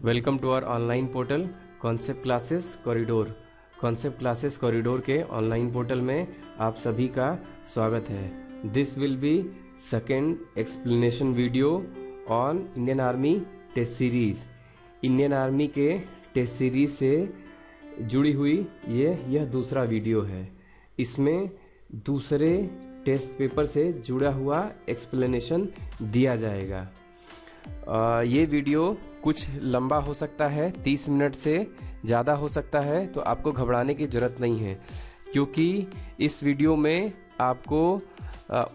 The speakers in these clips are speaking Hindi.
Welcome to our online portal concept classes corridor. Concept classes corridor के ऑनलाइन पोर्टल में आप सभी का स्वागत है। This will be second explanation video on Indian army test series. Indian army के टेस्ट सीरीज से जुड़ी हुई यह दूसरा वीडियो है। इसमें दूसरे टेस्ट पेपर से जुड़ा हुआ एक्सप्लेनेशन दिया जाएगा। ये वीडियो कुछ लंबा हो सकता है, 30 मिनट से ज़्यादा हो सकता है, तो आपको घबराने की ज़रूरत नहीं है, क्योंकि इस वीडियो में आपको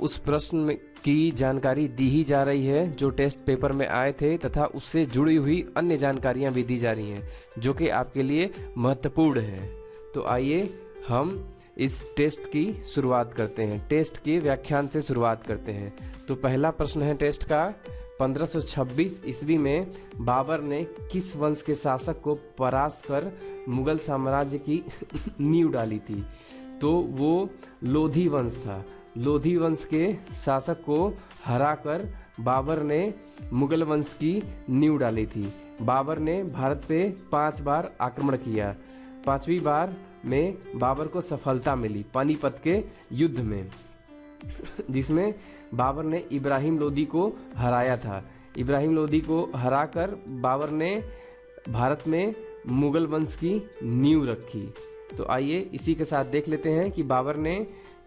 उस प्रश्न की जानकारी दी ही जा रही है जो टेस्ट पेपर में आए थे, तथा उससे जुड़ी हुई अन्य जानकारियां भी दी जा रही हैं जो कि आपके लिए महत्वपूर्ण है। तो आइए हम इस टेस्ट की शुरुआत करते हैं, टेस्ट के व्याख्यान से शुरुआत करते हैं। तो पहला प्रश्न है टेस्ट का, 1526 ईस्वी में बाबर ने किस वंश के शासक को परास्त कर मुगल साम्राज्य की नींव डाली थी? तो वो लोधी वंश था। लोधी वंश के शासक को हराकर बाबर ने मुगल वंश की नींव डाली थी। बाबर ने भारत पे 5 बार आक्रमण किया। 5वीं बार में बाबर को सफलता मिली पानीपत के युद्ध में, जिसमें बाबर ने इब्राहिम लोदी को हराया था। इब्राहिम लोदी को हराकर बाबर ने भारत में मुगल वंश की नींव रखी। तो आइए इसी के साथ देख लेते हैं कि बाबर ने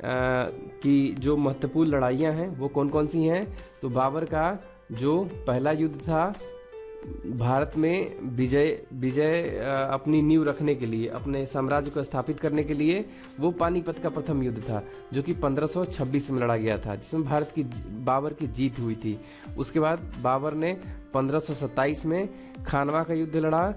की जो महत्वपूर्ण लड़ाइयाँ हैं वो कौन कौन सी हैं। तो बाबर का जो पहला युद्ध था भारत में विजय अपनी नींव रखने के लिए, अपने साम्राज्य को स्थापित करने के लिए, वो पानीपत का प्रथम युद्ध था जो कि 1526 में लड़ा गया था, जिसमें बाबर की जीत हुई थी। उसके बाद बाबर ने 1527 में खानवा का युद्ध लड़ा,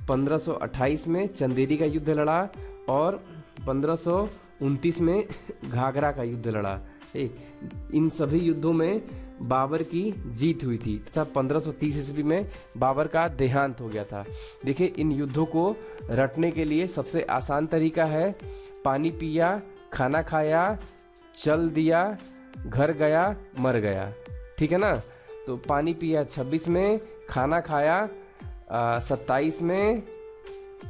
1528 में चंदेरी का युद्ध लड़ा और 1529 में घाघरा का युद्ध लड़ा। इन सभी युद्धों में बाबर की जीत हुई थी तथा 1530 ईस्वी में बाबर का देहांत हो गया था। देखिए, इन युद्धों को रटने के लिए सबसे आसान तरीका है पानी पिया, खाना खाया, चल दिया, घर गया, मर गया। ठीक है ना? तो पानी पिया 26 में, खाना खाया 27 में,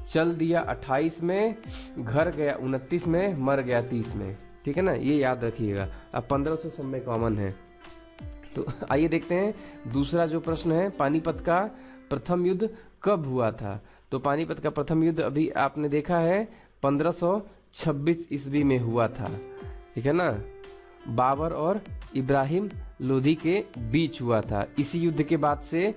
चल दिया 28 में, घर गया 29 में, मर गया 30 में। ठीक है ना? ये याद रखिएगा। अब 1500 सब में कॉमन है। तो आइए देखते हैं दूसरा जो प्रश्न है, पानीपत का प्रथम युद्ध कब हुआ था? तो पानीपत का प्रथम युद्ध अभी आपने देखा है 1526 ईस्वी में हुआ था। ठीक है ना? बाबर और इब्राहिम लोदी के बीच हुआ था। इसी युद्ध के बाद से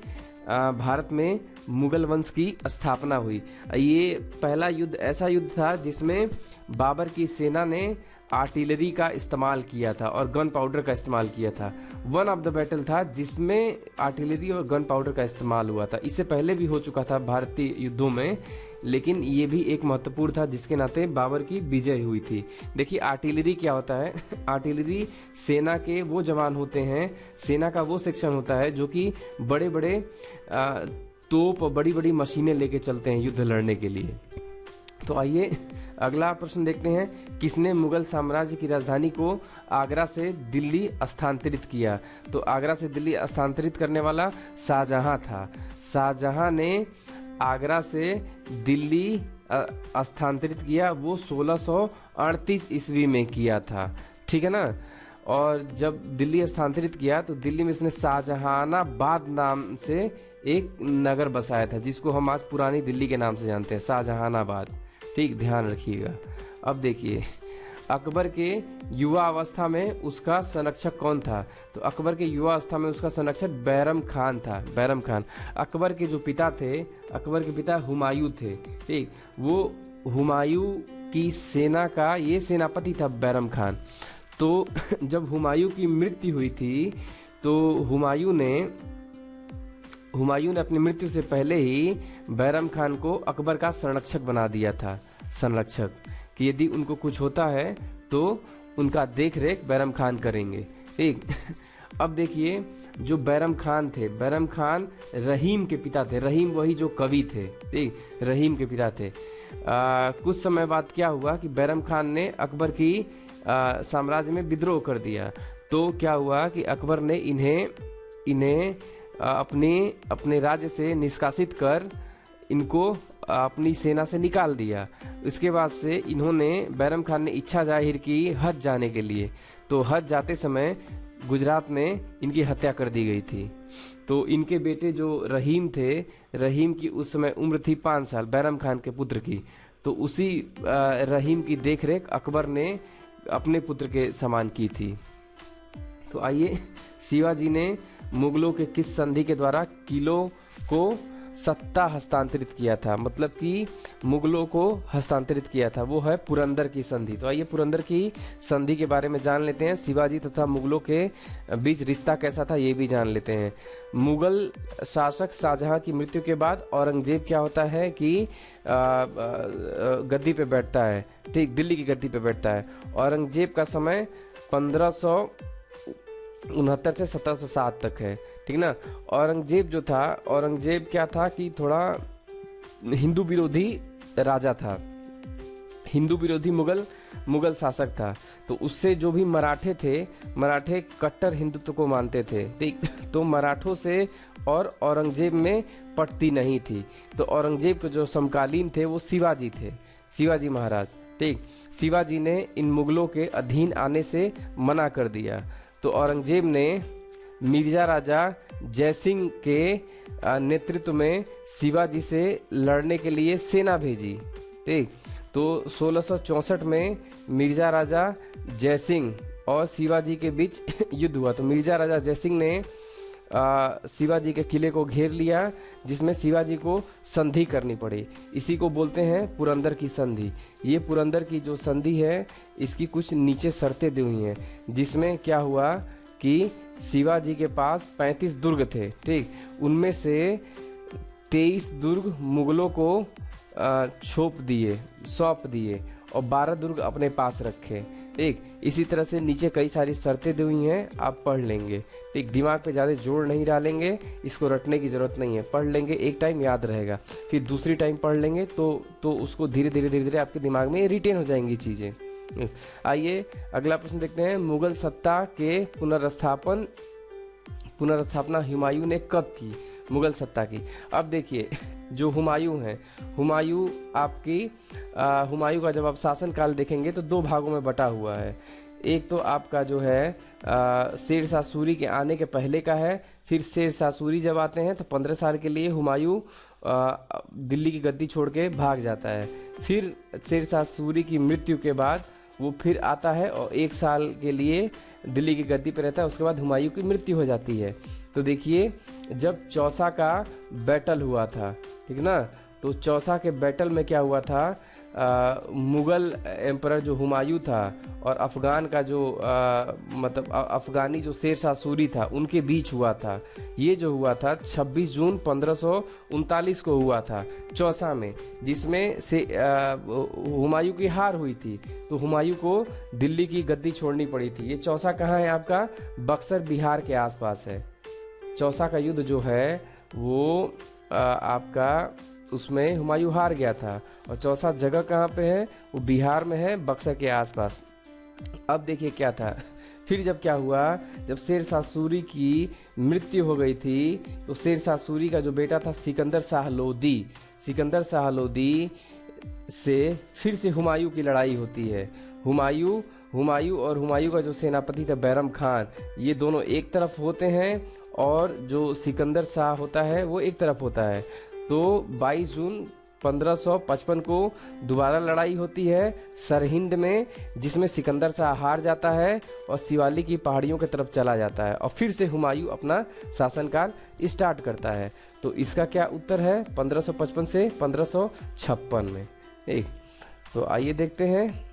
भारत में मुगल वंश की स्थापना हुई। ये पहला युद्ध ऐसा युद्ध था जिसमें बाबर की सेना ने आर्टिलरी का इस्तेमाल किया था और गन पाउडर का इस्तेमाल किया था। वन ऑफ द बैटल था जिसमें आर्टिलरी और गन पाउडर का इस्तेमाल हुआ था। इससे पहले भी हो चुका था भारतीय युद्धों में, लेकिन ये भी एक महत्वपूर्ण था जिसके नाते बाबर की विजय हुई थी। देखिए, आर्टिलरी क्या होता है? आर्टिलरी सेना के वो जवान होते हैं, सेना का वो सेक्शन होता है जो कि बड़े बड़े तोप और बड़ी बड़ी मशीनें लेके चलते हैं युद्ध लड़ने के लिए। तो आइए अगला प्रश्न देखते हैं, किसने मुगल साम्राज्य की राजधानी को आगरा से दिल्ली स्थानांतरित किया? तो आगरा से दिल्ली स्थानांतरित करने वाला शाहजहां था। शाहजहां ने आगरा से दिल्ली स्थानांतरित किया, वो 1638 ईस्वी में किया था। ठीक है ना? और जब दिल्ली स्थानांतरित किया तो दिल्ली में इसने शाहजहानाबाद नाम से एक नगर बसाया था, जिसको हम आज पुरानी दिल्ली के नाम से जानते हैं, शाहजहानाबाद। ठीक, ध्यान रखिएगा। अब देखिए, अकबर के युवा अवस्था में उसका संरक्षक कौन था? तो अकबर के युवा अवस्था में उसका संरक्षक बैरम खान था। बैरम खान अकबर के जो पिता थे, अकबर के पिता हुमायूं थे। ठीक, वो हुमायूं की सेना का ये सेनापति था बैरम खान। तो जब हुमायूं की मृत्यु हुई थी तो हुमायूं ने अपनी मृत्यु से पहले ही बैरम खान को अकबर का संरक्षक बना दिया था। संरक्षक कि यदि उनको कुछ होता है तो उनका देख रेख बैरम खान करेंगे। ठीक, अब देखिए, जो बैरम खान थे, बैरम खान रहीम के पिता थे। रहीम वही जो कवि थे। ठीक, रहीम के पिता थे। कुछ समय बाद क्या हुआ कि बैरम खान ने अकबर की साम्राज्य में विद्रोह कर दिया। तो क्या हुआ कि अकबर ने इन्हें अपने राज्य से निष्कासित कर इनको अपनी सेना से निकाल दिया। इसके बाद से इन्होंने, बैरम खान ने इच्छा जाहिर की हज जाने के लिए। तो हज जाते समय गुजरात में इनकी हत्या कर दी गई थी। तो इनके बेटे जो रहीम थे, रहीम की उस समय उम्र थी 5 साल, बैरम खान के पुत्र की। तो उसी रहीम की देखरेख अकबर ने अपने पुत्र के समान की थी। तो आइए, शिवाजी ने मुगलों के किस संधि के द्वारा किलों को सत्ता हस्तांतरित किया था, मतलब कि मुगलों को हस्तांतरित किया था, वो है पुरंदर की संधि। तो आइए पुरंदर की संधि के बारे में जान लेते हैं। शिवाजी तथा मुगलों के बीच रिश्ता कैसा था ये भी जान लेते हैं। मुगल शासक शाहजहां की मृत्यु के बाद औरंगजेब क्या होता है कि गद्दी पे बैठता है, ठीक, दिल्ली की गद्दी पे बैठता है। औरंगजेब का समय 1569 से 1707 तक है, ठीक ना। औरंगजेब जो था, औरंगजेब क्या था कि थोड़ा हिंदू विरोधी राजा था, हिंदू विरोधी मुगल शासक था। तो उससे जो भी मराठे थे, मराठे कट्टर हिंदुत्व को मानते थे, ठीक। तो मराठों से और औरंगजेब में पटती नहीं थी। तो औरंगजेब के जो समकालीन थे वो शिवाजी थे, शिवाजी महाराज, ठीक। शिवाजी ने इन मुगलों के अधीन आने से मना कर दिया। तो औरंगजेब ने मिर्जा राजा जयसिंह के नेतृत्व में शिवाजी से लड़ने के लिए सेना भेजी, ठीक। तो 1664 में मिर्जा राजा जयसिंह और शिवाजी के बीच युद्ध हुआ। तो मिर्जा राजा जयसिंह ने शिवाजी के किले को घेर लिया, जिसमें शिवाजी को संधि करनी पड़ी। इसी को बोलते हैं पुरंदर की संधि। ये पुरंदर की जो संधि है, इसकी कुछ नीचे शर्तें दी हुई हैं, जिसमें क्या हुआ कि शिवाजी के पास 35 दुर्ग थे, ठीक। उनमें से 23 दुर्ग मुगलों को सौंप दिए और 12 दुर्ग अपने पास रखे, ठीक। इसी तरह से नीचे कई सारी शर्तें दी हुई हैं, आप पढ़ लेंगे, ठीक। दिमाग पे ज़्यादा जोर नहीं डालेंगे, इसको रटने की ज़रूरत नहीं है, पढ़ लेंगे, एक टाइम याद रहेगा, फिर दूसरी टाइम पढ़ लेंगे तो उसको धीरे धीरे आपके दिमाग में रिटेन हो जाएंगी चीज़ें। आइए अगला प्रश्न देखते हैं। मुगल सत्ता के पुनर्स्थापना हुमायूं ने कब की, मुगल सत्ता की? अब देखिए, जो हुमायूं है, हुमायूं का जब आप शासन काल देखेंगे तो 2 भागों में बटा हुआ है। एक तो आपका जो है शेर शाह सूरी के आने के पहले का है, फिर शेर शाह सूरी जब आते हैं तो 15 साल के लिए हुमायूं दिल्ली की गद्दी छोड़ के भाग जाता है। फिर शेर शाह सूरी की मृत्यु के बाद वो फिर आता है और 1 साल के लिए दिल्ली की गद्दी पर रहता है। उसके बाद हुमायूं की मृत्यु हो जाती है। तो देखिए, जब चौसा का बैटल हुआ था, ठीक ना, तो चौसा के बैटल में क्या हुआ था, मुगल एम्परर जो हुमायूं था और अफगान का जो मतलब अफगानी जो शेर शाह सूरी था, उनके बीच हुआ था। ये जो हुआ था 26 जून 1539 को हुआ था चौसा में, जिसमें से हुमायूं की हार हुई थी। तो हुमायूं को दिल्ली की गद्दी छोड़नी पड़ी थी। ये चौसा कहाँ है आपका? बक्सर, बिहार के आसपास है। चौसा का युद्ध जो है वो आपका, उसमें हुमायूं हार गया था। और चौसा जगह कहाँ पे है? वो बिहार में है, बक्सर के आसपास। अब देखिए क्या था, फिर जब क्या हुआ, जब शेर शाह सूरी की मृत्यु हो गई थी, तो शेर शाह सूरी का जो बेटा था सिकंदर शाह लोदी से फिर से हुमायूं की लड़ाई होती है। हुमायूं और हुमायूं का जो सेनापति था बैरम खान, ये दोनों एक तरफ होते हैं और जो सिकंदर शाह होता है वो एक तरफ होता है। तो 22 जून 1555 को दोबारा लड़ाई होती है सरहिंद में, जिसमें सिकंदर शाह हार जाता है और शिवालिक की पहाड़ियों की तरफ चला जाता है और फिर से हुमायूं अपना शासनकाल स्टार्ट करता है। तो इसका क्या उत्तर है? 1555 से 1556 में, ठीक। तो आइए देखते हैं,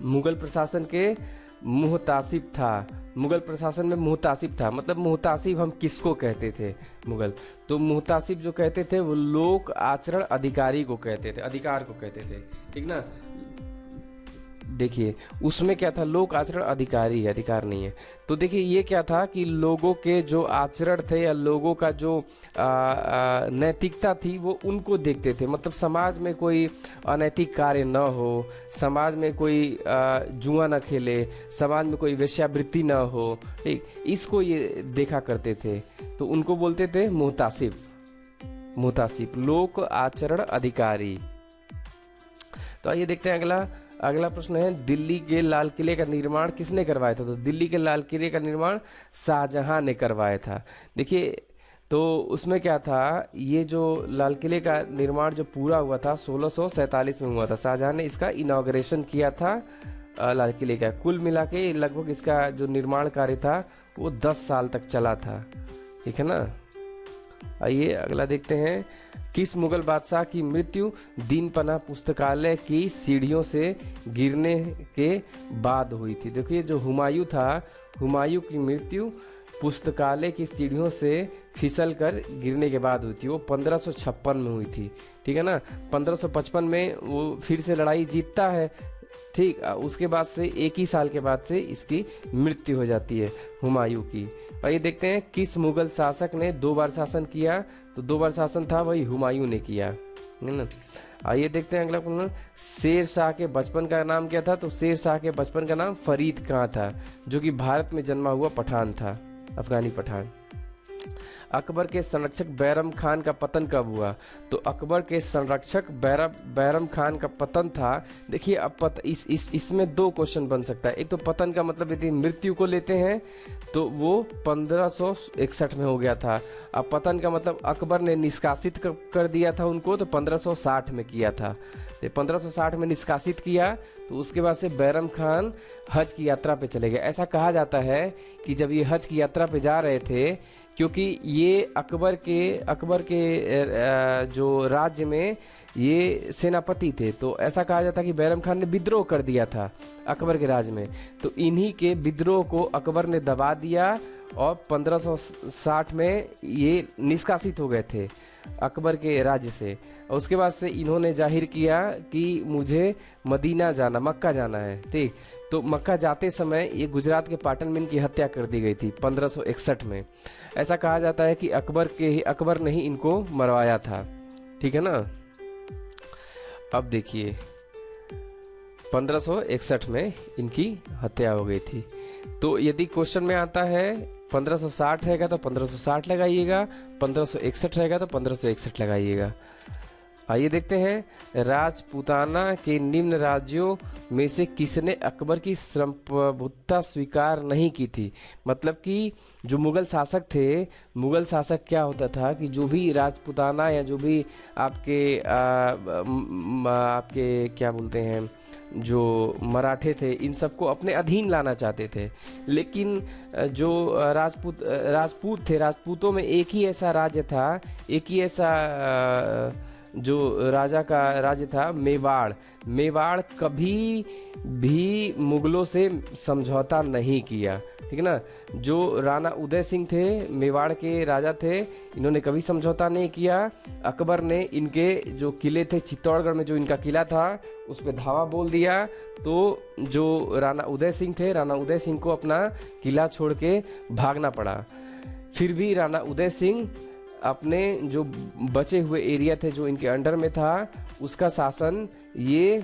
मुगल प्रशासन के मुहतासिब था। मुगल प्रशासन में मुहतासिब था, मतलब मुहतासिब हम किसको कहते थे? मुगल। तो मुहतासिब जो कहते थे वो लोक आचरण अधिकारी को कहते थे, अधिकार को कहते थे, ठीक ना। देखिए उसमें क्या था, लोक आचरण अधिकारी है, अधिकार नहीं है। तो देखिए ये क्या था कि लोगों के जो आचरण थे या लोगों का जो नैतिकता थी वो उनको देखते थे। मतलब समाज में कोई अनैतिक कार्य न हो, समाज में कोई जुआ न खेले, समाज में कोई वेश्यावृत्ति न हो, ठीक, इसको ये देखा करते थे। तो उनको बोलते थे मुहतासिब, मुतासिब, लोक आचरण अधिकारी। तो आइए देखते हैं अगला प्रश्न है, दिल्ली के लाल किले का निर्माण किसने करवाया था? तो दिल्ली के लाल किले का निर्माण शाहजहां ने करवाया था। देखिए, तो उसमें क्या था, ये जो लाल किले का निर्माण जो पूरा हुआ था 1647 में हुआ था। शाहजहां ने इसका इनॉग्रेशन किया था लाल किले का। कुल मिला के लगभग इसका जो निर्माण कार्य था वो 10 साल तक चला था। ठीक है ना। आइए अगला देखते हैं, किस मुगल बादशाह की मृत्यु दीनपना पुस्तकालय की सीढ़ियों से गिरने के बाद हुई थी? देखिए, जो हुमायूं था, हुमायूं की मृत्यु पुस्तकालय की सीढ़ियों से फिसल कर गिरने के बाद हुई थी। वो 1556 में हुई थी। ठीक है ना। 1555 में वो फिर से लड़ाई जीतता है। ठीक, उसके बाद से एक ही साल के बाद से इसकी मृत्यु हो जाती है हुमायूं की। और ये देखते हैं, किस मुगल शासक ने 2 बार शासन किया? तो 2 बार शासन था वही हुमायूं ने किया, है ना। आइए देखते हैं अगला प्रश्न, शेर शाह के बचपन का नाम क्या था? तो शेर शाह के बचपन का नाम फरीद खां था, जो कि भारत में जन्मा हुआ पठान था, अफगानी पठान। अकबर के संरक्षक बैरम खान का पतन कब हुआ? तो अकबर के संरक्षक बैरम खान का पतन था। देखिए, अब इसमें 2 क्वेश्चन बन सकता है। एक तो पतन का मतलब यदि मृत्यु को लेते हैं तो वो 1561 में हो गया था। अब पतन का मतलब अकबर ने निष्कासित कर दिया था उनको, तो 1560 में किया था। 1560 में निष्कासित किया, तो उसके बाद से बैरम खान हज की यात्रा पे चले गए। ऐसा कहा जाता है कि जब ये हज की यात्रा पे जा रहे थे, क्योंकि ये अकबर के जो राज्य में ये सेनापति थे, तो ऐसा कहा जाता है कि बैरम खान ने विद्रोह कर दिया था अकबर के राज्य में। तो इन्हीं के विद्रोह को अकबर ने दबा दिया और 1560 में ये निष्कासित हो गए थे अकबर के राज्य से। और उसके बाद से इन्होंने जाहिर किया कि मुझे मदीना जाना, मक्का जाना है। ठीक, तो मक्का जाते समय ये गुजरात के पाटन में इनकी हत्या कर दी गई थी 1561 में। ऐसा कहा जाता है कि अकबर ने ही इनको मरवाया था। ठीक है ना। अब देखिए, 1561 में इनकी हत्या हो गई थी। तो यदि क्वेश्चन में आता है 1560 रहेगा तो 1560 लगाइएगा, 1561 रहेगा तो 1561 लगाइएगा। आइए देखते हैं, राजपूताना के निम्न राज्यों में से किसने अकबर की संप्रभुता स्वीकार नहीं की थी? मतलब कि जो मुगल शासक थे, मुगल शासक क्या होता था कि जो भी राजपूताना या जो भी आपके क्या बोलते हैं, जो मराठे थे, इन सबको अपने अधीन लाना चाहते थे। लेकिन जो राजपूत थे, राजपूतों में एक ही ऐसा राज्य था, एक ही ऐसा जो राजा का राज्य था, मेवाड़ कभी भी मुगलों से समझौता नहीं किया। ठीक है ना। जो राणा उदय सिंह थे, मेवाड़ के राजा थे, इन्होंने कभी समझौता नहीं किया। अकबर ने इनके जो किले थे, चित्तौड़गढ़ में जो इनका किला था, उस पर धावा बोल दिया। तो जो राणा उदय सिंह थे, राणा उदय सिंह को अपना किला छोड़ के भागना पड़ा। फिर भी राणा उदय सिंह अपने जो बचे हुए एरिया थे, जो इनके अंडर में था, उसका शासन ये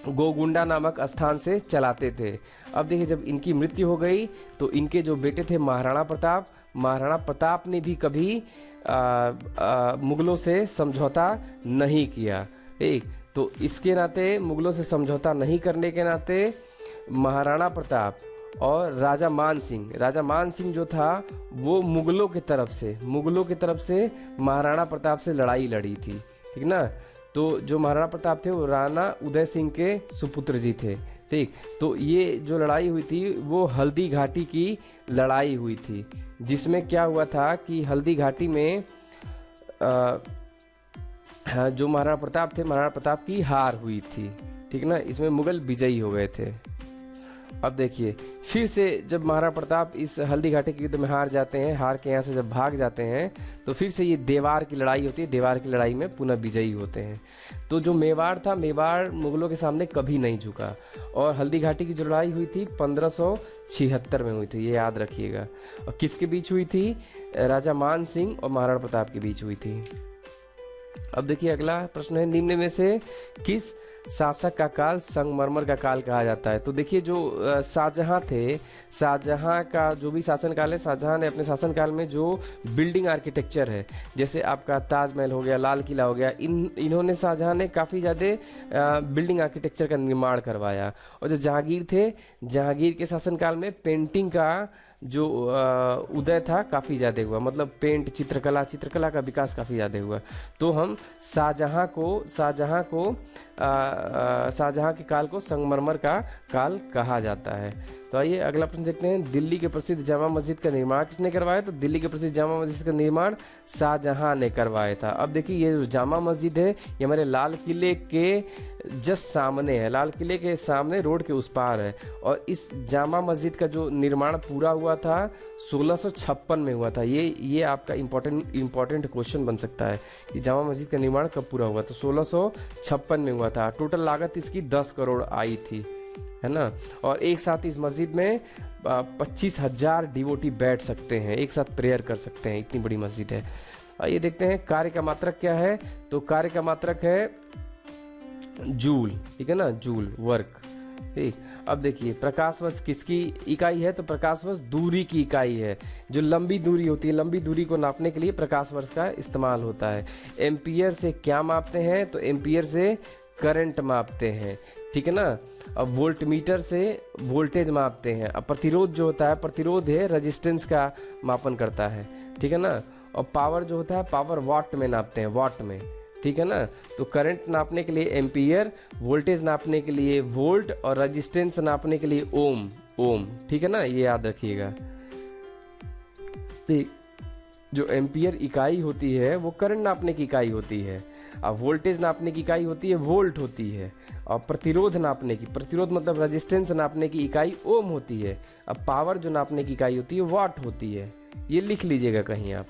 गोगुंडा नामक स्थान से चलाते थे। अब देखिए, जब इनकी मृत्यु हो गई तो इनके जो बेटे थे महाराणा प्रताप ने भी कभी मुगलों से समझौता नहीं किया। ठीक, तो इसके नाते, मुगलों से समझौता नहीं करने के नाते, महाराणा प्रताप और राजा मान सिंह जो था, वो मुगलों की तरफ से महाराणा प्रताप से लड़ाई लड़ी थी। ठीक ना। तो जो महाराणा प्रताप थे वो राणा उदय सिंह के सुपुत्र जी थे। ठीक, तो ये जो लड़ाई हुई थी वो हल्दी घाटी की लड़ाई हुई थी, जिसमें क्या हुआ था कि हल्दी घाटी में जो महाराणा प्रताप की हार हुई थी। ठीक ना। इसमें मुगल विजयी हो गए थे। अब देखिए, फिर से जब महाराणा प्रताप इस हल्दी घाटी के युद्ध में हार जाते हैं, हार के यहाँ से जब भाग जाते हैं, तो फिर से ये देवार की लड़ाई होती है। देवार की लड़ाई में पुनः विजयी होते हैं। तो जो मेवाड़ था, मेवाड़ मुगलों के सामने कभी नहीं झुका। और हल्दी घाटी की जो लड़ाई हुई थी 1576 में हुई थी, ये याद रखिएगा। और किसके बीच हुई थी? राजा मान सिंह और महाराणा प्रताप के बीच हुई थी। अब देखिए अगला प्रश्न है, निम्न में से किस शासक का काल संगमरमर का काल कहा जाता है? तो देखिए जो शाहजहां थे, शाहजहां का जो भी शासनकाल है, शाहजहां ने अपने शासनकाल में जो बिल्डिंग आर्किटेक्चर है, जैसे आपका ताजमहल हो गया, लाल किला हो गया, इन्होंने शाहजहां ने काफ़ी ज़्यादा बिल्डिंग आर्किटेक्चर का निर्माण करवाया। और जो जहांगीर थे, जहांगीर के शासनकाल में पेंटिंग का जो उदय था काफ़ी ज़्यादा हुआ, मतलब पेंट, चित्रकला का विकास काफ़ी ज़्यादा हुआ। तो हम शाहजहां के काल को संगमरमर का काल कहा जाता है। तो आइए अगला प्रश्न देखते हैं, दिल्ली के प्रसिद्ध जामा मस्जिद का निर्माण किसने करवाया? तो दिल्ली के प्रसिद्ध जामा मस्जिद का निर्माण शाहजहां ने करवाया था। अब देखिए ये जो जामा मस्जिद है ये हमारे लाल किले के जस्ट सामने है, लाल किले के सामने रोड के उस पार है। और इस जामा मस्जिद का जो निर्माण पूरा हुआ था 1656 में हुआ था। ये आपका इम्पोर्टेंट क्वेश्चन बन सकता है कि जामा मस्जिद का निर्माण कब पूरा हुआ? तो 1656 में हुआ था। टोटल लागत इसकी 10 करोड़ आई थी, है ना। और एक साथ इस मस्जिद में 25,000 डिवोटी बैठ सकते हैं, एक साथ प्रेयर कर सकते हैं, इतनी बड़ी मस्जिद है। आइए देखते हैं कार्य का मात्रक क्या है। तो कार्य का मात्रक है जूल, ठीक है ना, जूल, वर्क, ठीक। अब देखिए प्रकाश वर्ष किसकी इकाई है? तो प्रकाश वर्ष दूरी की इकाई है। जो लंबी दूरी होती है, लंबी दूरी को नापने के लिए प्रकाश वर्ष का इस्तेमाल होता है। एम्पियर से क्या मापते हैं? तो एम्पियर से करंट मापते हैं, ठीक है ना। अब वोल्ट मीटर से वोल्टेज मापते हैं। अब प्रतिरोध जो होता है, प्रतिरोध है रेजिस्टेंस का मापन करता है, ठीक है ना। और पावर जो होता है, पावर वाट में नापते हैं, वाट में, ठीक है ना। तो करंट नापने के लिए एम्पियर, वोल्टेज नापने के लिए वोल्ट, और रेजिस्टेंस नापने के लिए ओम, ठीक है ना, ये याद रखिएगा। ठीक, जो एम्पियर इकाई होती है वो करंट नापने की इकाई होती है। अब वोल्टेज नापने की इकाई होती है वोल्ट होती है। और प्रतिरोध नापने की, प्रतिरोध मतलब रेजिस्टेंस नापने की इकाई ओम होती है। अब पावर जो नापने की इकाई होती है वाट होती है। ये लिख लीजिएगा कहीं आप।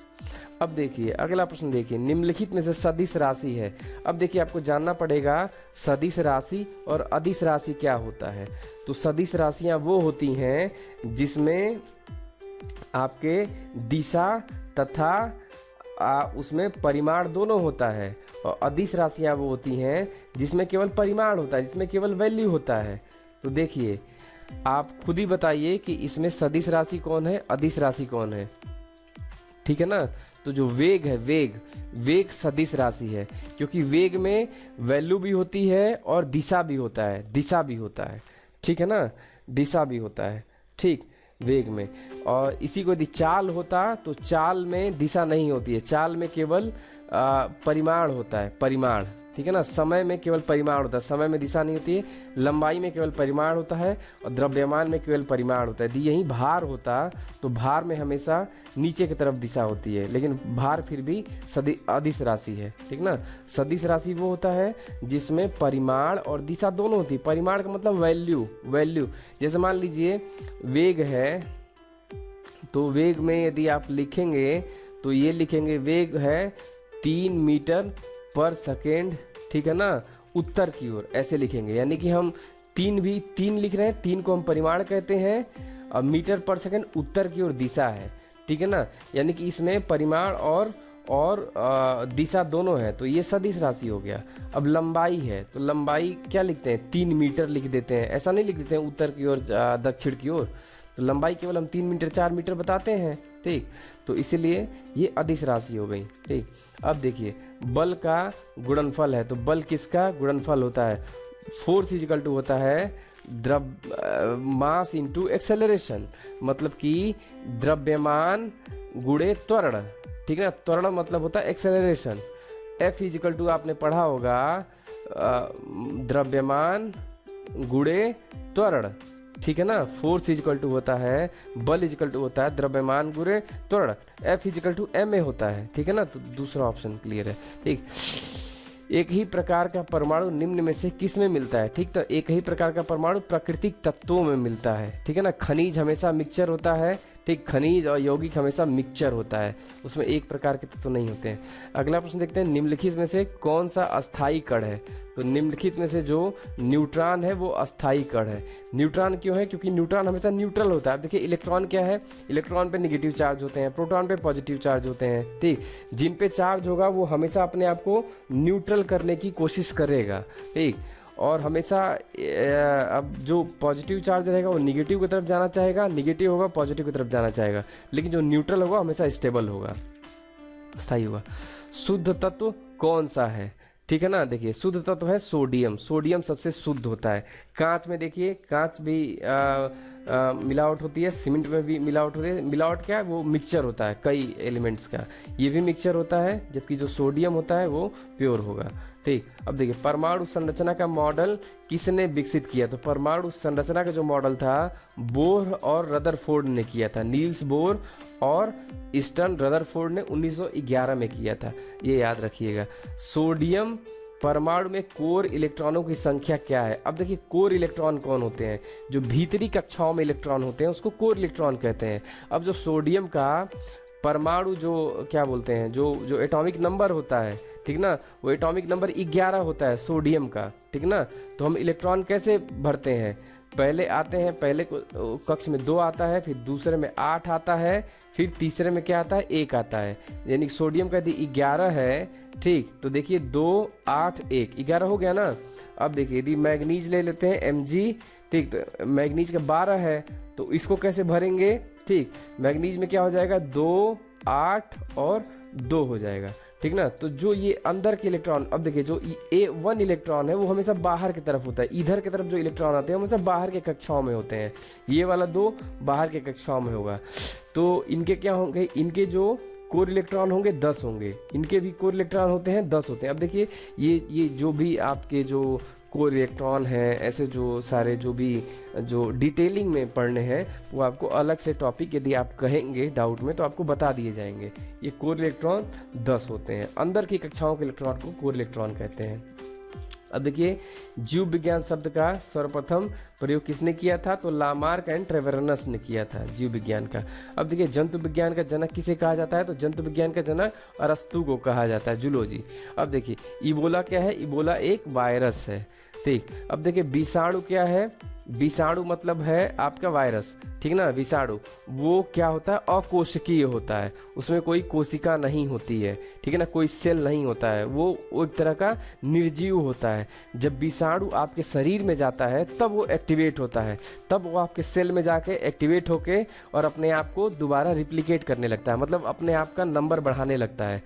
अब देखिए अगला प्रश्न देखिए, निम्नलिखित में से सदिश राशि है। अब देखिए आपको जानना पड़ेगा सदिश राशि और अदिश राशि क्या होता है। तो सदिश राशियां वो होती हैं जिसमें आपके दिशा तथा उसमें परिमाण दोनों होता है। और अदिश राशियां वो होती हैं जिसमें केवल परिमाण होता है, जिसमें केवल वैल्यू होता है। तो देखिए आप खुद ही बताइए कि इसमें सदिश राशि कौन है, अदिश राशि कौन है, ठीक है ना। तो जो वेग है, वेग सदिश राशि है, क्योंकि वेग में वैल्यू भी होती है और दिशा भी होता है, ठीक है ना, दिशा भी होता है, ठीक, वेग में। और इसी को यदि चाल होता तो चाल में दिशा नहीं होती है, चाल में केवल परिमाण होता है, परिमाण, ठीक है ना। समय में केवल परिमाण होता है, समय में दिशा नहीं होती है। लंबाई में केवल परिमाण होता है और द्रव्यमान में केवल परिमाण होता है। यदि यही भार होता तो भार में हमेशा नीचे की तरफ दिशा होती है, लेकिन भार फिर भी अदिश राशि है, ठीक ना। सदिश राशि वो होता है जिसमें परिमाण और दिशा दोनों होती है। परिमाण का मतलब वैल्यू। जैसे मान लीजिए वेग है, तो वेग में यदि आप लिखेंगे तो ये लिखेंगे वेग है 3 मीटर पर सेकेंड, ठीक है ना, उत्तर की ओर, ऐसे लिखेंगे। यानी कि हम 3 लिख रहे हैं, 3 को हम परिमाण कहते हैं और मीटर पर सेकेंड उत्तर की ओर दिशा है, ठीक है ना। यानी कि इसमें परिमाण और दिशा दोनों है, तो ये सदिश राशि हो गया। अब लंबाई है, तो लंबाई क्या लिखते हैं, 3 मीटर लिख देते हैं, ऐसा नहीं लिख देते हैं उत्तर की ओर दक्षिण की ओर। तो लंबाई केवल हम 3 मीटर 4 मीटर बताते हैं, ठीक। तो इसीलिए ये अदिश राशि हो गई, ठीक। अब देखिए बल का गुणनफल है, तो बल किसका गुणनफल होता है, फोर्स इक्वल टू होता है मास इंटू एक्सेलरेशन, मतलब कि द्रव्यमान गुणे त्वरण, ठीक है ना। त्वरण मतलब होता है एक्सेलरेशन। F इक्वल टू आपने पढ़ा होगा द्रव्यमान गुणे त्वरण, ठीक है ना। फोर्स इक्वल टू होता है, बल इक्वल टू होता है द्रव्यमान गुणे त्वरण, F इक्वल टू ma होता है, ठीक है ना। तो दूसरा ऑप्शन क्लियर है, ठीक। एक ही प्रकार का परमाणु निम्न में से किस में मिलता है, ठीक। तो एक ही प्रकार का परमाणु प्राकृतिक तत्वों में मिलता है, ठीक है ना। खनिज हमेशा मिक्सचर होता है, ठीक, खनिज और यौगिक हमेशा मिक्सचर होता है, उसमें एक प्रकार के तत्व नहीं होते हैं। अगला प्रश्न देखते हैं, निम्नलिखित में से कौन सा अस्थायी कण है? तो निम्नलिखित में से जो न्यूट्रॉन है वो अस्थायी कण है। न्यूट्रॉन क्यों है? क्योंकि न्यूट्रॉन हमेशा न्यूट्रल होता है। अब देखिए इलेक्ट्रॉन क्या है, इलेक्ट्रॉन पे नेगेटिव चार्ज होते हैं, प्रोटॉन पे पॉजिटिव चार्ज होते हैं, ठीक। जिन पे चार्ज होगा वो हमेशा अपने आप को न्यूट्रल करने की कोशिश करेगा, ठीक। और हमेशा अब जो पॉजिटिव चार्ज रहेगा वो निगेटिव की तरफ जाना चाहेगा, निगेटिव होगा पॉजिटिव की तरफ जाना चाहेगा, लेकिन जो न्यूट्रल होगा हमेशा स्टेबल होगा, स्थायी होगा। शुद्ध तत्व कौन सा है? ठीक है ना, देखिए शुद्ध तत्व है सोडियम। सोडियम सबसे शुद्ध होता है। कांच में देखिए, कांच भी मिलावट होती है, सीमेंट में भी मिलावट होती है। मिलावट क्या है? वो मिक्सचर होता है कई एलिमेंट्स का, ये भी मिक्सचर होता है, जबकि जो सोडियम होता है वो प्योर होगा, ठीक। अब देखिए परमाणु संरचना का मॉडल किसने विकसित किया? तो परमाणु संरचना का जो मॉडल था बोर और रदरफोर्ड ने किया था। नील्स बोर और ईस्टर्न रदरफोर्ड ने 1911 में किया था, ये याद रखिएगा। सोडियम परमाणु में कोर इलेक्ट्रॉनों की संख्या क्या है? अब देखिए कोर इलेक्ट्रॉन कौन होते हैं? जो भीतरी कक्षाओं में इलेक्ट्रॉन होते हैं उसको कोर इलेक्ट्रॉन कहते हैं। अब जो सोडियम का परमाणु जो क्या बोलते हैं, जो एटॉमिक नंबर होता है, ठीक ना, वो एटॉमिक नंबर 11 होता है सोडियम का, ठीक ना। तो हम इलेक्ट्रॉन कैसे भरते हैं? पहले आते हैं, पहले कक्ष में 2 आता है, फिर दूसरे में 8 आता है, फिर तीसरे में क्या आता है? 1 आता है। यानी सोडियम का यदि 11 है, ठीक, तो देखिए 2 8 1 11 हो गया ना। अब देखिए यदि मैग्नीज ले लेते हैं Mg, ठीक, तो मैग्नीज का 12 है, तो इसको कैसे भरेंगे? ठीक, मैग्नीज में क्या हो जाएगा? 2 8 और 2 हो जाएगा, ठीक ना। तो जो ये अंदर के इलेक्ट्रॉन, अब देखिए जो A1 इलेक्ट्रॉन है वो हमेशा बाहर की तरफ होता है। इधर की तरफ जो इलेक्ट्रॉन आते हैं हमेशा बाहर के कक्षाओं में होते हैं। ये वाला 2 बाहर के कक्षाओं में होगा। तो इनके क्या होंगे? इनके जो कोर इलेक्ट्रॉन होंगे 10 होंगे। इनके भी कोर इलेक्ट्रॉन होते हैं 10 होते हैं। अब देखिए ये जो भी आपके जो कोर इलेक्ट्रॉन है, ऐसे जो सारे जो भी जो डिटेलिंग में पढ़ने हैं वो आपको अलग से टॉपिक यदि आप कहेंगे डाउट में तो आपको बता दिए जाएंगे। ये कोर इलेक्ट्रॉन 10 होते हैं। अंदर की कक्षाओं के इलेक्ट्रॉन को कोर इलेक्ट्रॉन कहते हैं। अब देखिए जीव विज्ञान शब्द का सर्वप्रथम प्रयोग किसने किया था? तो लामार्क एंड ट्रेवेरनस ने किया था जीव विज्ञान का। अब देखिए जंतु विज्ञान का जनक किसे कहा जाता है? तो जंतु विज्ञान का जनक अरस्तु को कहा जाता है, जूलॉजी। अब देखिए इबोला क्या है? इबोला एक वायरस है, ठीक। अब देखिए विषाणु क्या है? विषाणु मतलब है आपका वायरस, ठीक ना। विषाणु वो क्या होता है? अकोशिकीय होता है, उसमें कोई कोशिका नहीं होती है, ठीक है ना, कोई सेल नहीं होता है, वो एक तरह का निर्जीव होता है। जब विषाणु आपके शरीर में जाता है तब वो एक्टिवेट होता है, तब वो आपके सेल में जाके एक्टिवेट होके और अपने आप को दोबारा रिप्लिकेट करने लगता है, मतलब अपने आप का नंबर बढ़ाने लगता है।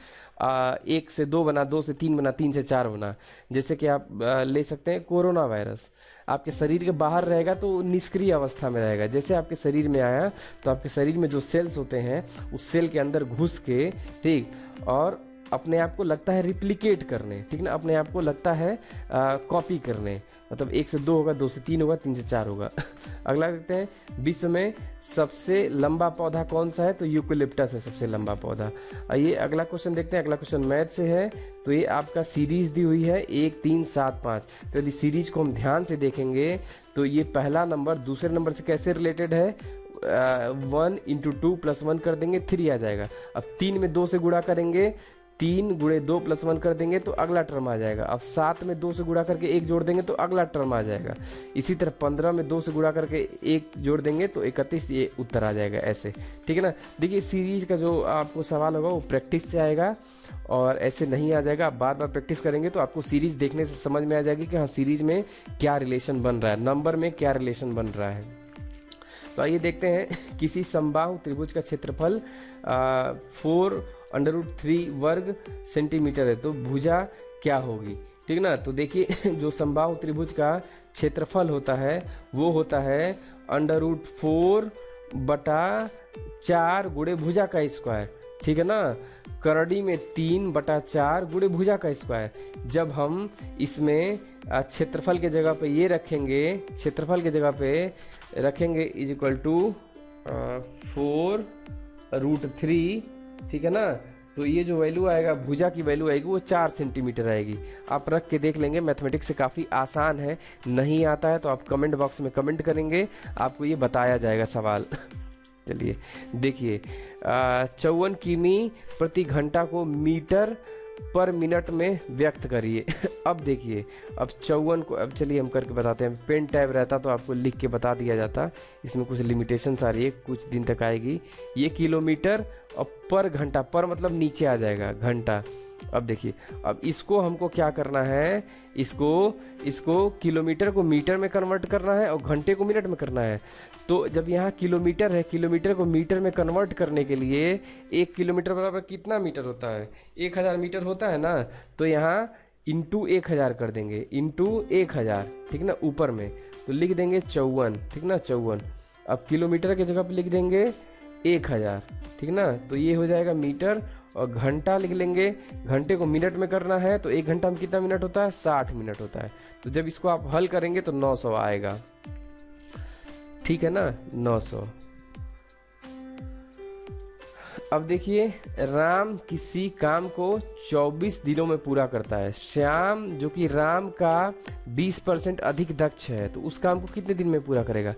1 से 2 बना, 2 से 3 बना, 3 से 4 बना। जैसे कि आप ले सकते हैं कोरोना वायरस, आपके शरीर के बाहर रहेगा तो निष्क्रिय अवस्था में रहेगा। जैसे आपके शरीर में आया तो आपके शरीर में जो सेल्स होते हैं उस सेल के अंदर घुस के, ठीक, और अपने आप को लगता है रिप्लिकेट करने, ठीक ना, अपने आप को लगता है कॉपी करने। मतलब 1 से 2 होगा, 2 से 3 होगा, 3 से 4 होगा। अगला देखते हैं विश्व में सबसे लंबा पौधा कौन सा है? तो यूकेलिप्टस है सबसे लंबा पौधा। आइए अगला क्वेश्चन देखते हैं। अगला क्वेश्चन मैथ से है, तो ये आपका सीरीज दी हुई है 1 3 7 5। तो यदि सीरीज को हम ध्यान से देखेंगे तो ये पहला नंबर दूसरे नंबर से कैसे रिलेटेड है? 1 × 2 + 1 कर देंगे 3 आ जाएगा। अब 3 में 2 से गुणा करेंगे, 3 × 2 + 1 कर देंगे तो अगला टर्म आ जाएगा। अब 7 में 2 से गुणा करके 1 जोड़ देंगे तो अगला टर्म आ जाएगा। इसी तरह 15 में 2 से गुणा करके 1 जोड़ देंगे तो 31, ये उत्तर आ जाएगा ऐसे, ठीक है ना। देखिए सीरीज का जो आपको सवाल होगा वो प्रैक्टिस से आएगा और ऐसे नहीं आ जाएगा। आप बार बार प्रैक्टिस करेंगे तो आपको सीरीज देखने से समझ में आ जाएगी कि हाँ सीरीज में क्या रिलेशन बन रहा है, नंबर में क्या रिलेशन बन रहा है। तो आइए देखते हैं किसी समबाहु त्रिभुज का क्षेत्रफल 4√3 वर्ग सेंटीमीटर है तो भुजा क्या होगी, ठीक ना। तो देखिए जो समबाहु त्रिभुज का क्षेत्रफल होता है वो होता है √4/4 गुणे भुजा का स्क्वायर, ठीक है ना। करड़ी में 3/4 गुणे भुजा का स्क्वायर। जब हम इसमें क्षेत्रफल के जगह पे ये रखेंगे, क्षेत्रफल के जगह पे रखेंगे = 4√3, ठीक है ना। तो ये जो वैल्यू आएगा भुजा की वैल्यू आएगी वो 4 सेंटीमीटर आएगी। आप रख के देख लेंगे, मैथमेटिक्स से काफ़ी आसान है। नहीं आता है तो आप कमेंट बॉक्स में कमेंट करेंगे, आपको ये बताया जाएगा सवाल। चलिए देखिए 54 किमी प्रति घंटा को मीटर पर मिनट में व्यक्त करिए। अब देखिए, अब 54 को, अब चलिए हम करके बताते हैं। पेन टैब रहता तो आपको लिख के बता दिया जाता, इसमें कुछ लिमिटेशंस आ रही है, कुछ दिन तक आएगी। ये किलोमीटर और पर घंटा, पर मतलब नीचे आ जाएगा घंटा। अब देखिए, अब इसको हमको क्या करना है, इसको किलोमीटर को मीटर में कन्वर्ट करना है और घंटे को मिनट में करना है। तो जब यहाँ किलोमीटर है, किलोमीटर को मीटर में कन्वर्ट करने के लिए 1 किलोमीटर बराबर कितना मीटर होता है, 1000 मीटर होता है ना। तो यहाँ इंटू 1000 कर देंगे, इंटू 1000, ठीक ना, ऊपर में तो लिख देंगे 54, ठीक ना, 54। अब किलोमीटर की जगह पे लिख देंगे 1000, ठीक ना। तो ये हो जाएगा मीटर, और घंटा लिख लेंगे, घंटे को मिनट में करना है तो 1 घंटा में कितना मिनट होता है, 60 मिनट होता है। तो जब इसको आप हल करेंगे तो 900 आएगा, ठीक है ना, 900। अब देखिए, राम किसी काम को 24 दिनों में पूरा करता है। श्याम जो कि राम का 20% अधिक दक्ष है, तो उस काम को कितने दिन में पूरा करेगा।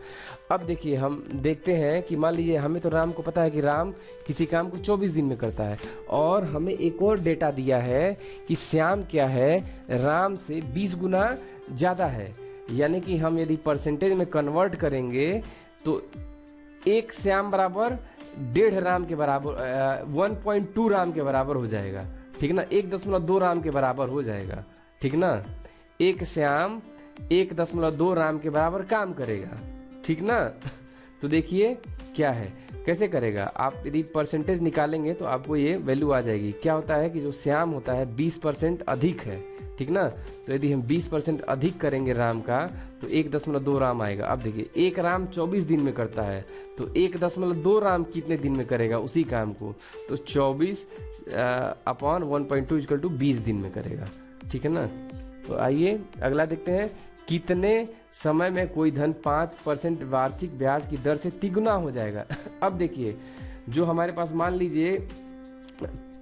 अब देखिए, हम देखते हैं कि मान लीजिए हमें तो राम को पता है कि राम किसी काम को 24 दिन में करता है, और हमें एक और डेटा दिया है कि श्याम क्या है, राम से 20 गुना ज़्यादा है। यानी कि हम यदि परसेंटेज में कन्वर्ट करेंगे तो 1 श्याम बराबर 1.5 राम के बराबर, 1.2 राम के बराबर हो जाएगा, ठीक ना, 1.2 राम के बराबर हो जाएगा, ठीक ना। 1 श्याम 1.2 राम के बराबर काम करेगा, ठीक ना। तो देखिए क्या है, कैसे करेगा, आप यदि परसेंटेज निकालेंगे तो आपको ये वैल्यू आ जाएगी। क्या होता है कि जो श्याम होता है 20% अधिक है, ठीक ना। तो यदि हम 20% अधिक करेंगे राम का तो 1.2 राम आएगा। अब देखिए, 1 राम 24 दिन में करता है, तो 1.2 राम कितने दिन में करेगा उसी काम को, तो 24 अपॉन 1.2 इक्वल टू 20 दिन में करेगा, ठीक है ना। तो आइए अगला देखते हैं, कितने समय में कोई धन 5% वार्षिक ब्याज की दर से तिगुना हो जाएगा। अब देखिए, जो हमारे पास मान लीजिए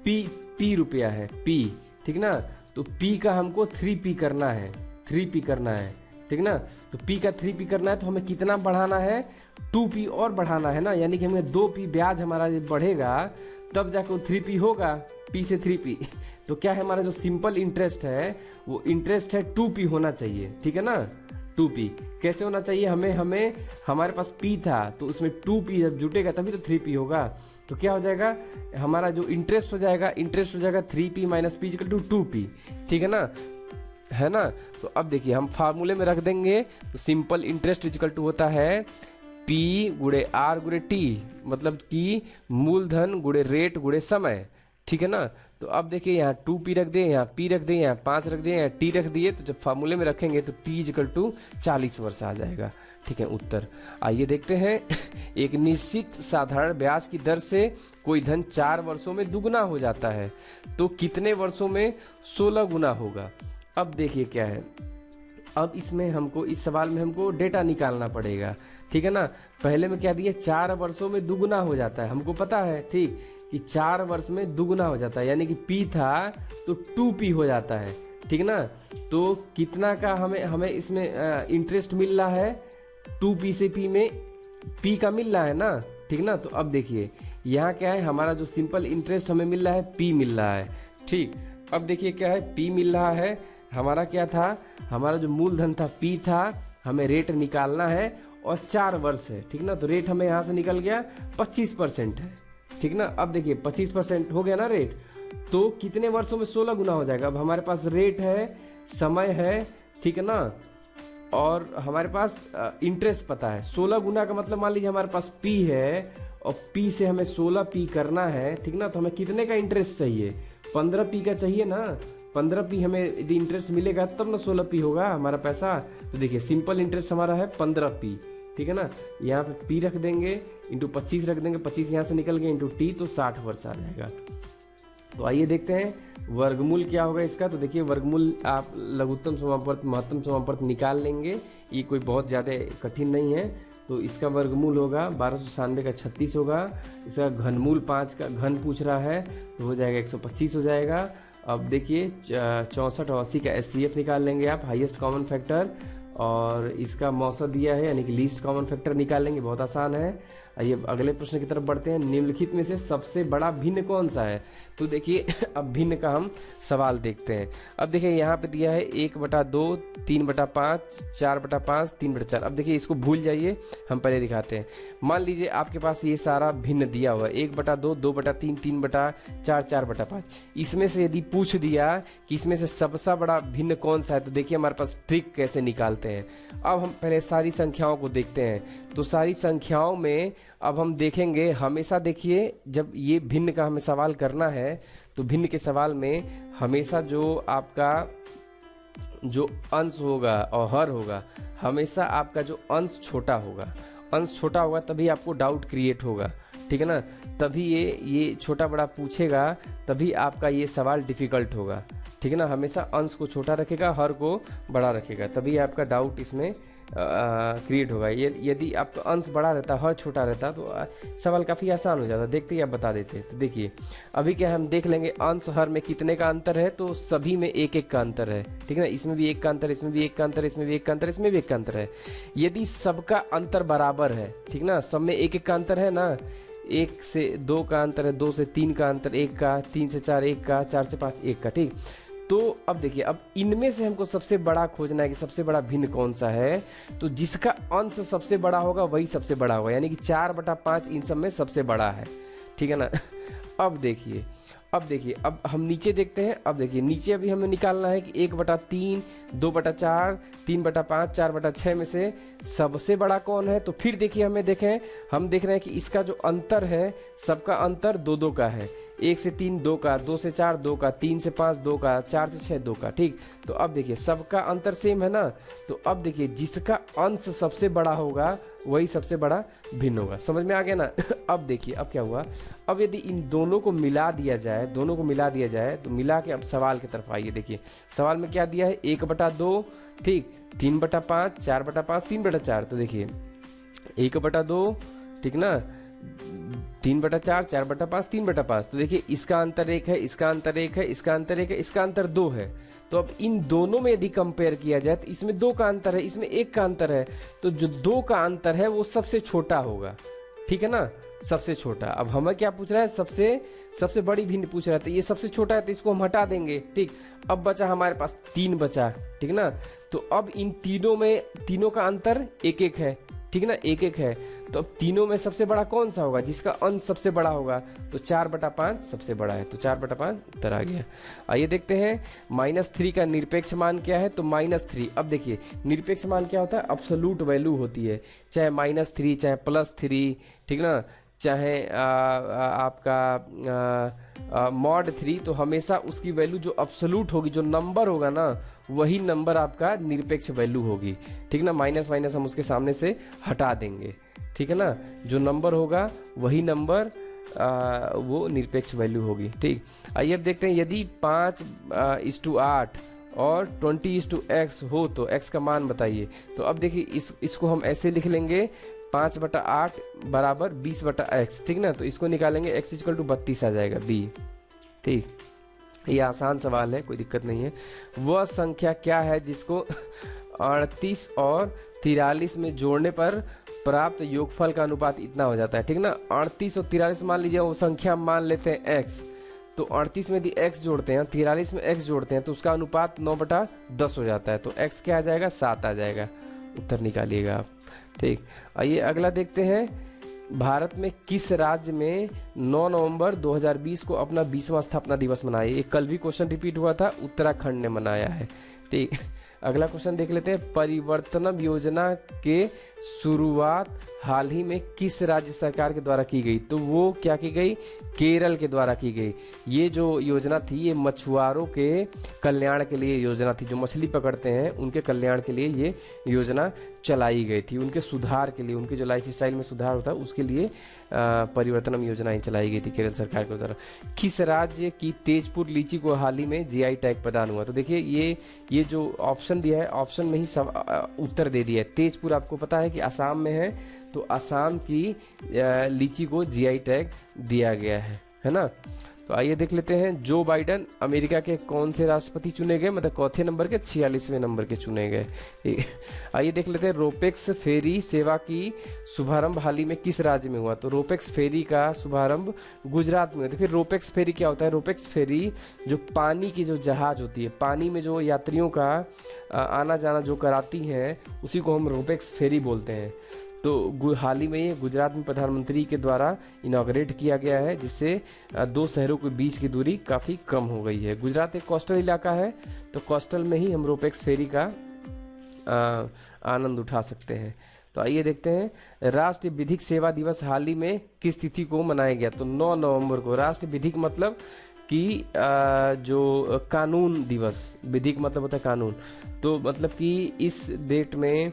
पी रुपया है, पी, ठीक ना, तो P का हमको 3P करना है, 3P करना है, ठीक ना। तो P का 3P करना है तो हमें कितना बढ़ाना है, 2P और बढ़ाना है ना, यानी कि हमें 2P ब्याज हमारा बढ़ेगा तब जाकर वो 3P होगा, P से 3P। तो क्या है, हमारा जो सिंपल इंटरेस्ट है वो इंटरेस्ट है 2P होना चाहिए, ठीक है ना, 2P। कैसे होना चाहिए, हमें हमारे पास P था तो उसमें 2P जब जुटेगा तभी तो 3P होगा। तो क्या हो जाएगा, हमारा जो इंटरेस्ट हो जाएगा 3P minus P equal to 2P, ठीक है ना, है ना। तो अब देखिए, हम फार्मूले में रख देंगे, तो सिंपल इंटरेस्ट इक्वल टू होता है P गुणे R गुणे T, मतलब कि मूलधन गुणे रेट गुणे समय, ठीक है ना। तो अब देखिए, यहाँ 2P रख दें, यहाँ P रख दें, यहाँ 5 रख दें, यहाँ T रख दिए, तो जब फार्मूले में रखेंगे तो T इक्वल टू 40 वर्ष आ जाएगा, ठीक है, उत्तर। आइए देखते हैं, एक निश्चित साधारण ब्याज की दर से कोई धन 4 वर्षों में दुगुना हो जाता है, तो कितने वर्षों में 16 गुना होगा। अब देखिए क्या है, अब इसमें हमको, इस सवाल में हमको डेटा निकालना पड़ेगा, ठीक है ना। पहले में क्या दिया, 4 वर्षों में दुगुना हो जाता है, हमको पता है, ठीक, कि 4 वर्ष में दुगुना हो जाता है, यानी कि P था तो 2P हो जाता है, ठीक ना। तो कितना का हमें इसमें इंटरेस्ट मिल रहा है, 2P से P में P का मिल रहा है ना, ठीक ना। तो अब देखिए, यहाँ क्या है, हमारा जो सिंपल इंटरेस्ट हमें मिल रहा है P मिल रहा है, ठीक। अब देखिए क्या है, P मिल रहा है, हमारा क्या था, हमारा जो मूलधन था P था, हमें रेट निकालना है और 4 वर्ष है, ठीक ना। तो रेट हमें यहाँ से निकल गया 25% है, ठीक ना। अब देखिए 25% हो गया ना रेट, तो कितने वर्षों में 16 गुना हो जाएगा। अब हमारे पास रेट है, समय है, ठीक है ना, और हमारे पास इंटरेस्ट पता है। 16 गुना का मतलब मान लीजिए हमारे पास P है और P से हमें 16P करना है, ठीक ना। तो हमें कितने का इंटरेस्ट चाहिए, 15P का चाहिए ना, 15P हमें यदि इंटरेस्ट मिलेगा तब ना 16P होगा हमारा पैसा। तो देखिए, सिंपल इंटरेस्ट हमारा है 15P, ठीक है ना। यहाँ पे P रख देंगे, इंटू 25 रख देंगे, 25 यहाँ से निकल गए, इंटू T, तो 60 वर्ष आ जाएगा। तो आइए देखते हैं वर्गमूल क्या होगा इसका। तो देखिए, वर्गमूल आप लघुत्तम समापवर्त महत्तम समापवर्त निकाल लेंगे, ये कोई बहुत ज़्यादा कठिन नहीं है। तो इसका वर्गमूल होगा 1296 का 36 होगा, इसका घनमूल 5 का घन पूछ रहा है तो हो जाएगा 125 हो जाएगा। अब देखिए 64 और 80 का HCF निकाल लेंगे आप, हाईएस्ट कॉमन फैक्टर, और इसका मौसा दिया है, यानी कि लीस्ट कॉमन फैक्टर निकालेंगे, बहुत आसान है। आइए अगले प्रश्न की तरफ बढ़ते हैं। निम्नलिखित में से सबसे बड़ा भिन्न कौन सा है? तो देखिए अब भिन्न का हम सवाल देखते हैं। अब देखिए यहाँ पे दिया है 1/2, 3/5, 4/5, 3/4। अब देखिए इसको भूल जाइए, हम पहले दिखाते हैं। मान लीजिए आपके पास ये सारा भिन्न दिया हुआ है 1/2, 2/3, 3/4, 4/5। इसमें से यदि पूछ दिया कि इसमें से सबसे बड़ा भिन्न कौन सा है, तो देखिए हमारे पास ट्रिक कैसे निकालते हैं। अब हम पहले सारी संख्याओं को देखते हैं। तो सारी संख्याओं में अब हम देखेंगे, हमेशा देखिए जब ये भिन्न का हमें सवाल करना है तो भिन्न के सवाल में हमेशा जो आपका जो अंश होगा और हर होगा, हमेशा आपका जो अंश छोटा होगा। अंश छोटा होगा तभी आपको डाउट क्रिएट होगा, ठीक है ना। तभी ये छोटा बड़ा पूछेगा, तभी आपका ये सवाल डिफिकल्ट होगा, ठीक है ना। हमेशा अंश को छोटा रखेगा, हर को बड़ा रखेगा, तभी आपका डाउट इसमें क्रिएट होगा। यदि आपका अंश बड़ा रहता, हर छोटा रहता, तो सवाल काफ़ी आसान हो जाता। देखते ही आप बता देते। तो देखिए अभी क्या हम देख लेंगे, अंश हर में कितने का अंतर है, तो सभी में 1-1 का अंतर है, ठीक है ना। इसमें भी 1 का अंतर, इसमें भी 1 का अंतर, इसमें भी 1 का अंतर, इसमें भी 1 का अंतर है। यदि सबका अंतर बराबर है, ठीक ना, सब में 1-1 का अंतर है ना, 1 से 2 का अंतर है, 2 से 3 का अंतर 1 का, 3 से 4 1 का, 4 से 5 1 का, ठीक। तो अब देखिए, अब इनमें से हमको सबसे बड़ा खोजना है कि सबसे बड़ा भिन्न कौन सा है। तो जिसका अंश सबसे बड़ा होगा वही सबसे बड़ा होगा, यानी कि 4/5 इन सब में सबसे बड़ा है, ठीक है ना। अब देखिए अब हम नीचे देखते हैं। अब देखिए नीचे अभी हमें निकालना है कि 1/3, 2/4, 3/5, 4/6 में से सबसे बड़ा कौन है। तो फिर देखिए हम देख रहे हैं कि इसका जो अंतर है, सबका अंतर 2-2 का है। 1 से 3 2 का, 2 से 4 2 का, 3 से 5 2 का, 4 से 6 2 का, ठीक। तो अब देखिए सबका अंतर सेम है ना। तो अब देखिए जिसका अंश सबसे बड़ा होगा वही सबसे बड़ा भिन्न होगा। समझ में आ गया ना। अब देखिए अब क्या हुआ, अब यदि इन दोनों को मिला दिया जाए, तो मिला के अब सवाल की तरफ आइए। देखिए सवाल में क्या दिया है, 1/2, ठीक, 3/5, 4/5, 3/4। तो देखिए 1/2, ठीक ना, 3/4, 4/5, 3/5। तो देखिए इसका अंतर 1 है, इसका अंतर 1 है, इसका अंतर 1 है, इसका अंतर 2 है। तो अब इन दोनों में यदि कंपेयर किया जाए तो इसमें 2 का अंतर है, इसमें 1 का अंतर है। तो जो 2 का अंतर है वो सबसे छोटा होगा, ठीक है ना, सबसे छोटा। अब हमें क्या पूछ रहा है, सबसे बड़ी भिन्न पूछ रहा है। तो ये सबसे छोटा है तो इसको हम हटा देंगे, ठीक। अब बचा हमारे पास 3 बचा, ठीक ना। तो अब इन तीनों का अंतर 1-1 है, ठीक है ना, 1-1 है। तो अब तीनों में सबसे बड़ा कौन सा होगा, जिसका अंश सबसे बड़ा होगा। तो 4/5 सबसे बड़ा है, तो 4/5 उत्तर आ गया। आइए देखते हैं -3 का निरपेक्ष मान क्या है। तो -3, अब देखिए निरपेक्ष मान क्या होता है, अब्सोलूट वैल्यू होती है, चाहे -3 चाहे +3, ठीक ना, चाहे आपका mod 3। तो हमेशा उसकी वैल्यू जो अब्सोलूट होगी, जो नंबर होगा ना, वही नंबर आपका निरपेक्ष वैल्यू होगी, ठीक ना। माइनस हम उसके सामने से हटा देंगे, ठीक है ना। जो नंबर होगा वही नंबर वो निरपेक्ष वैल्यू होगी, ठीक। आइए अब देखते हैं, यदि 5:8 और 20:x हो तो x का मान बताइए। तो अब देखिए इसको हम ऐसे लिख लेंगे, 5/8 बराबर 20/x, ठीक ना। तो इसको निकालेंगे, x = 32 आ जाएगा, b, ठीक। ये आसान सवाल है, कोई दिक्कत नहीं है। वह संख्या क्या है जिसको 38 और 43 में जोड़ने पर प्राप्त योगफल का अनुपात इतना हो जाता है, ठीक ना। 38 और 43 मान लीजिए वो संख्या मान लेते हैं x। तो 38 में यदि x जोड़ते हैं, 43 में x जोड़ते हैं, तो उसका अनुपात 9/10 हो जाता है। तो x क्या आ जाएगा, 7 आ जाएगा। उत्तर निकालिएगा आप, ठीक। आइए अगला देखते हैं, भारत में किस राज्य में 9 नवंबर 2020 को अपना 20वां स्थापना दिवस मनाया। ये कल भी क्वेश्चन रिपीट हुआ था, उत्तराखंड ने मनाया है, ठीक। अगला क्वेश्चन देख लेते हैं, परिवर्तनम योजना के शुरुआत हाल ही में किस राज्य सरकार के द्वारा की गई। तो वो क्या की गई, केरल के द्वारा की गई। ये जो योजना थी, ये मछुआरों के कल्याण के लिए योजना थी, जो मछली पकड़ते हैं उनके कल्याण के लिए ये योजना चलाई गई थी, उनके सुधार के लिए, उनके जो लाइफ स्टाइल में सुधार होता है उसके लिए परिवर्तनम योजनाएं चलाई गई थी केरल सरकार के द्वारा। किस राज्य की तेजपुर लीची को हाल ही में GI टैग प्रदान हुआ। तो देखिए ये जो ऑप्शन दिया है, ऑप्शन में ही सब उत्तर दे दिया है। तेजपुर आपको पता है कि असम में है, तो असम की लीची को GI टैग दिया गया है है ना। तो आइए देख लेते हैं, जो बाइडन अमेरिका के कौन से राष्ट्रपति चुने गए, मतलब चौथे नंबर के 46वें नंबर के चुने गए। आइए देख लेते हैं, रोपेक्स फेरी सेवा की शुभारंभ हाल ही में किस राज्य में हुआ। तो रोपेक्स फेरी का शुभारंभ गुजरात में हुआ। देखिए रोपेक्स फेरी क्या होता है, रोपेक्स फेरी जो पानी की जो जहाज होती है, पानी में जो यात्रियों का आना जाना जो कराती हैं, उसी को हम रोपेक्स फेरी बोलते हैं। तो हाल ही में ये गुजरात में प्रधानमंत्री के द्वारा इनॉग्रेट किया गया है, जिससे दो शहरों के बीच की दूरी काफ़ी कम हो गई है। गुजरात एक कोस्टल इलाका है, तो कोस्टल में ही हम रोपेक्स फेरी का आनंद उठा सकते हैं। तो आइए देखते हैं, राष्ट्रीय विधिक सेवा दिवस हाल ही में किस तिथि को मनाया गया। तो 9 नवंबर को। राष्ट्रीय विधिक मतलब कि जो कानून दिवस, विधिक मतलब होता है कानून, तो मतलब कि इस डेट में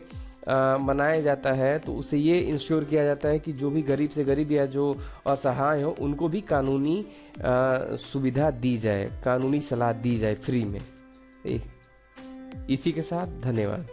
मनाया जाता है। तो उसे ये इंश्योर किया जाता है कि जो भी गरीब से गरीब या जो असहाय हो, उनको भी कानूनी सुविधा दी जाए, कानूनी सलाह दी जाए फ्री में। इसी के साथ धन्यवाद।